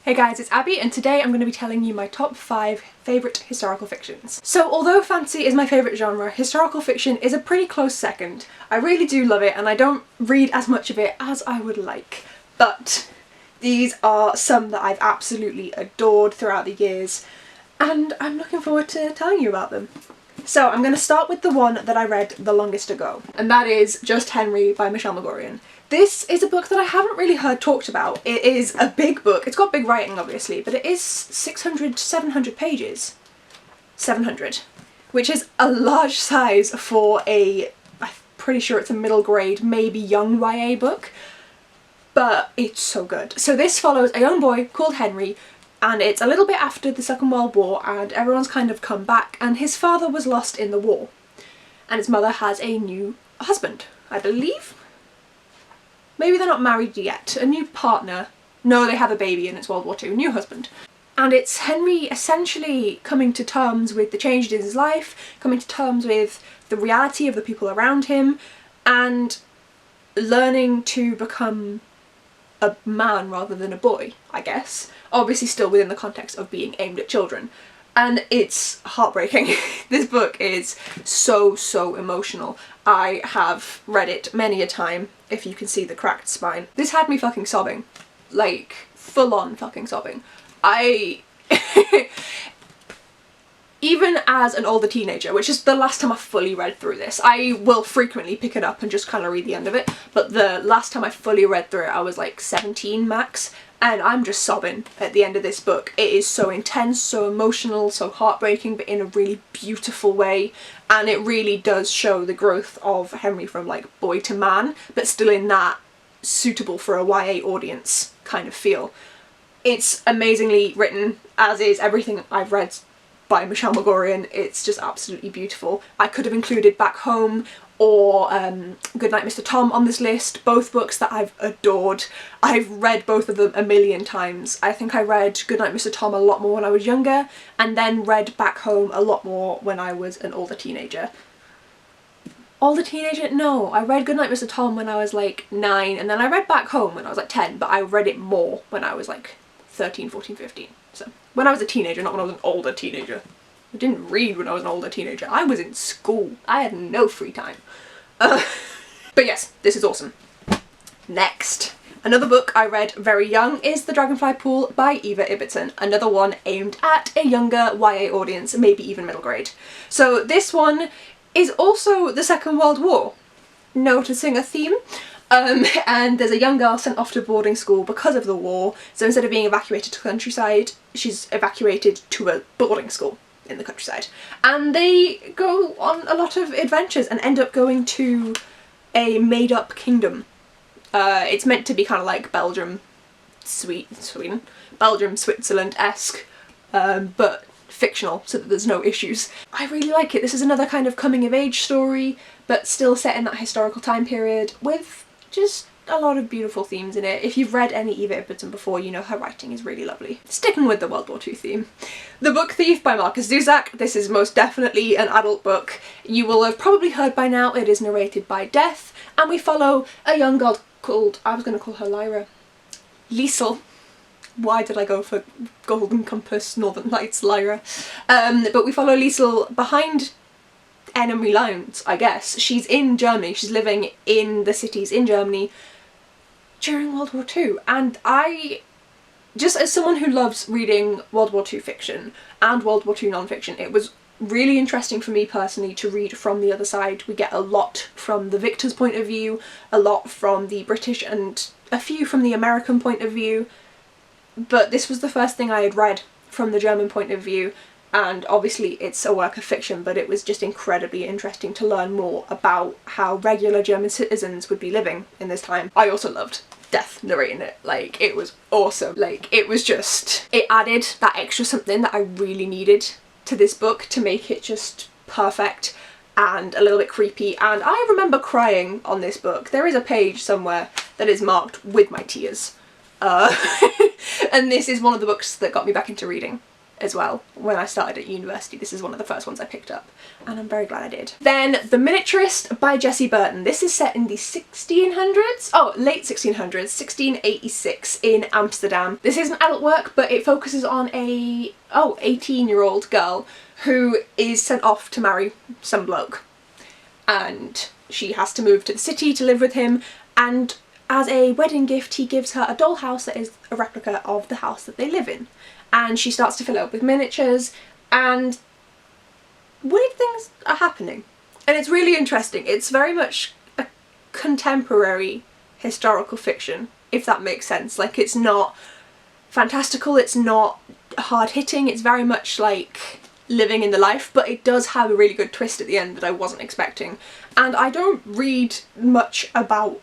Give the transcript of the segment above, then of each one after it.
Hey guys, it's Abby and today I'm going to be telling you my top 5 favourite historical fictions. So although fantasy is my favourite genre, historical fiction is a pretty close second. I really do love it and I don't read as much of it as I would like. But these are some that I've absolutely adored throughout the years and I'm looking forward to telling you about them. So I'm going to start with the one that I read the longest ago, and that is Just Henry by Michelle Magorian. This is a book that I haven't really heard talked about. It is a big book. It's got big writing obviously, but it is 700 pages. 700. Which is a large size for I'm pretty sure it's a middle grade, maybe young YA book. But it's so good. So this follows a young boy called Henry, and it's a little bit after the Second World War and everyone's kind of come back, and his father was lost in the war. And his mother has a new husband, I believe? Maybe they're not married yet. A new partner. No, they have a baby and it's World War II. New husband. And it's Henry essentially coming to terms with the changes in his life, coming to terms with the reality of the people around him, and learning to become a man rather than a boy, I guess. Obviously still within the context of being aimed at children. And it's heartbreaking. This book is so emotional. I have read it many a time, if you can see the cracked spine. This had me fucking sobbing. Like, full on fucking sobbing. Even as an older teenager, which is the last time I fully read through this. I will frequently pick it up and just kind of read the end of it, but the last time I fully read through it I was like 17 max, and I'm just sobbing at the end of this book. It is so intense, so emotional, so heartbreaking, but in a really beautiful way, and it really does show the growth of Henry from like boy to man, but still in that suitable for a YA audience kind of feel. It's amazingly written, as is everything I've read by Michelle Magorian. It's just absolutely beautiful. I could have included Back Home or Goodnight Mr. Tom on this list, both books that I've adored. I've read both of them a million times. I think I read Goodnight Mr. Tom a lot more when I was younger, and then read Back Home a lot more when I was an older teenager. Older teenager? No, I read Goodnight Mr. Tom when I was like 9, and then I read Back Home when I was like 10, but I read it more when I was like 13, 14, 15. So when I was a teenager, not when I was an older teenager. I didn't read when I was an older teenager. I was in school. I had no free time. But yes, this is awesome. Next. Another book I read very young is The Dragonfly Pool by Eva Ibbotson. Another one aimed at a younger YA audience, maybe even middle grade. So this one is also the Second World War. Noticing a theme? And there's a young girl sent off to boarding school because of the war, so instead of being evacuated to the countryside, she's evacuated to a boarding school in the countryside. And they go on a lot of adventures and end up going to a made-up kingdom. It's meant to be kind of like Belgium, Sweden, Belgium, Switzerland-esque, but fictional, so that there's no issues. I really like it. This is another kind of coming-of-age story, but still set in that historical time period with just a lot of beautiful themes in it. If you've read any Eva Ibbotson before, you know her writing is really lovely. Sticking with the World War II theme. The Book Thief by Markus Zusak. This is most definitely an adult book. You will have probably heard by now it is narrated by Death, and we follow a young girl called, I was going to call her Lyra. Liesel. Why did I go for Golden Compass, Northern Lights, Lyra? But we follow Liesel behind enemy lines, I guess. She's in Germany, she's living in the cities in Germany during World War II, and I, just as someone who loves reading World War II fiction and World War II non-fiction, it was really interesting for me personally to read from the other side. We get a lot from the victor's point of view, a lot from the British, and a few from the American point of view, but this was the first thing I had read from the German point of view. And obviously it's a work of fiction, but it was just incredibly interesting to learn more about how regular German citizens would be living in this time. I also loved Death narrating it. Like, it was awesome. Like, it was just, it added that extra something that I really needed to this book to make it just perfect and a little bit creepy. And I remember crying on this book. There is a page somewhere that is marked with my tears. And this is one of the books that got me back into reading. as well. When I started at university, this is one of the first ones I picked up, and I'm very glad I did. Then The Miniaturist by Jessie Burton. This is set in the 1600s? Oh, late 1600s, 1686 in Amsterdam. This is an adult work, but it focuses on a 18-year-old girl who is sent off to marry some bloke, and she has to move to the city to live with him, and as a wedding gift he gives her a dollhouse that is a replica of the house that they live in. And she starts to fill it up with miniatures, and weird things are happening. And it's really interesting. It's very much a contemporary historical fiction, if that makes sense. Like, it's not fantastical, it's not hard-hitting, it's very much like living in the life, but it does have a really good twist at the end that I wasn't expecting. And I don't read much about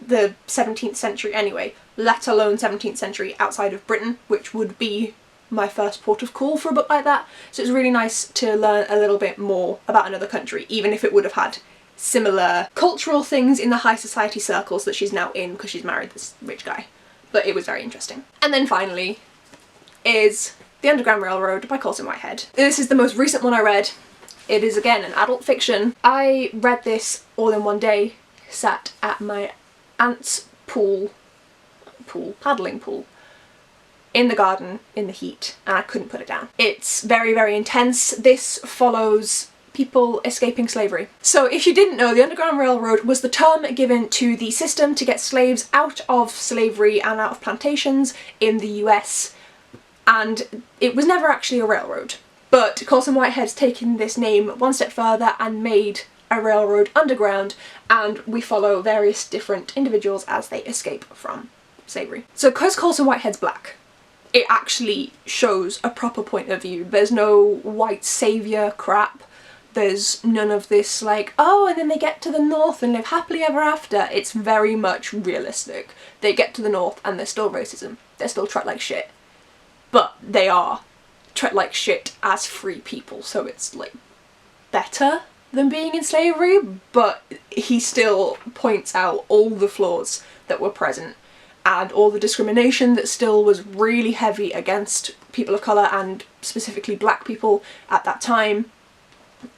the 17th century anyway, let alone 17th century outside of Britain, which would be my first port of call for a book like that. So it's really nice to learn a little bit more about another country, even if it would have had similar cultural things in the high society circles that she's now in because she's married this rich guy. But it was very interesting. And then finally is The Underground Railroad by Colson Whitehead. This is the most recent one I read. It is again an adult fiction. I read this all in one day, sat at my aunt's paddling pool in the garden in the heat, and I couldn't put it down. It's very, very intense. This follows people escaping slavery. So if you didn't know, the Underground Railroad was the term given to the system to get slaves out of slavery and out of plantations in the US, and it was never actually a railroad. But Colson Whitehead's taken this name one step further and made a railroad underground, and we follow various different individuals as they escape from slavery. So because Colson Whitehead's black, it actually shows a proper point of view. There's no white saviour crap. There's none of this like, oh, and then they get to the north and live happily ever after. It's very much realistic. They get to the north and there's still racism. They're still treated like shit. But they are treated like shit as free people, so it's like better than being in slavery, but he still points out all the flaws that were present and all the discrimination that still was really heavy against people of colour and specifically black people at that time.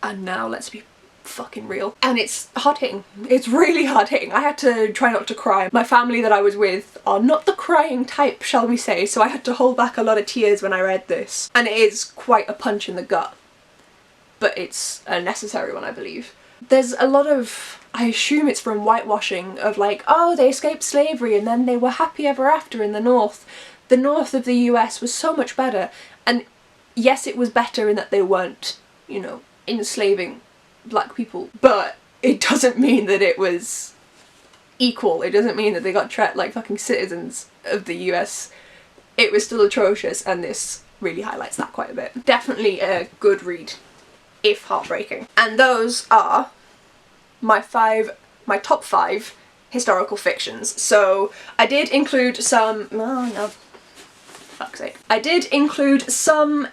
And now, let's be fucking real. And it's hard-hitting. It's really hard-hitting. I had to try not to cry. My family that I was with are not the crying type, shall we say, so I had to hold back a lot of tears when I read this. And it is quite a punch in the gut, but it's a necessary one, I believe. There's a lot of, I assume it's from whitewashing, of like, oh, they escaped slavery and then they were happy ever after in the north. The north of the US was so much better, and yes, it was better in that they weren't, you know, enslaving black people, but it doesn't mean that it was equal. It doesn't mean that they got treated like fucking citizens of the US. It was still atrocious, and this really highlights that quite a bit. Definitely a good read, if heartbreaking. And those are my top 5 historical fictions. So I did include some, oh no, fuck's sake. I did include some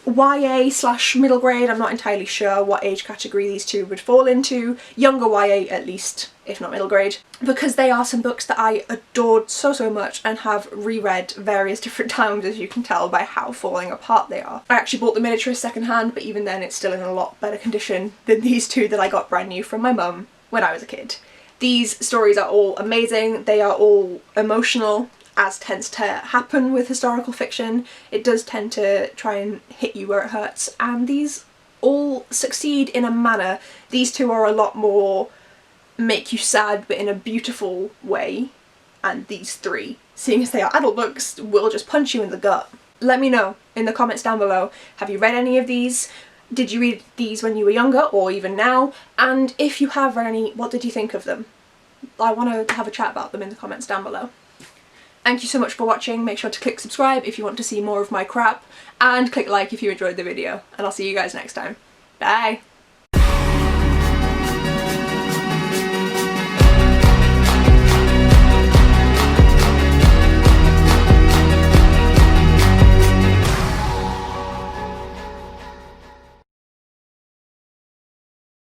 YA/middle grade. I'm not entirely sure what age category these two would fall into. Younger YA at least, if not middle grade, because they are some books that I adored so much and have reread various different times, as you can tell by how falling apart they are. I actually bought The Miniaturist secondhand, but even then it's still in a lot better condition than these two that I got brand new from my mum when I was a kid. These stories are all amazing. They are all emotional, as tends to happen with historical fiction. It does tend to try and hit you where it hurts, and these all succeed in a manner. These two are a lot more make you sad but in a beautiful way, and these three, seeing as they are adult books, will just punch you in the gut. Let me know in the comments down below, have you read any of these? Did you read these when you were younger or even now? And if you have read any, what did you think of them? I want to have a chat about them in the comments down below. Thank you so much for watching. Make sure to click subscribe if you want to see more of my crap, and click like if you enjoyed the video, and I'll see you guys next time. Bye!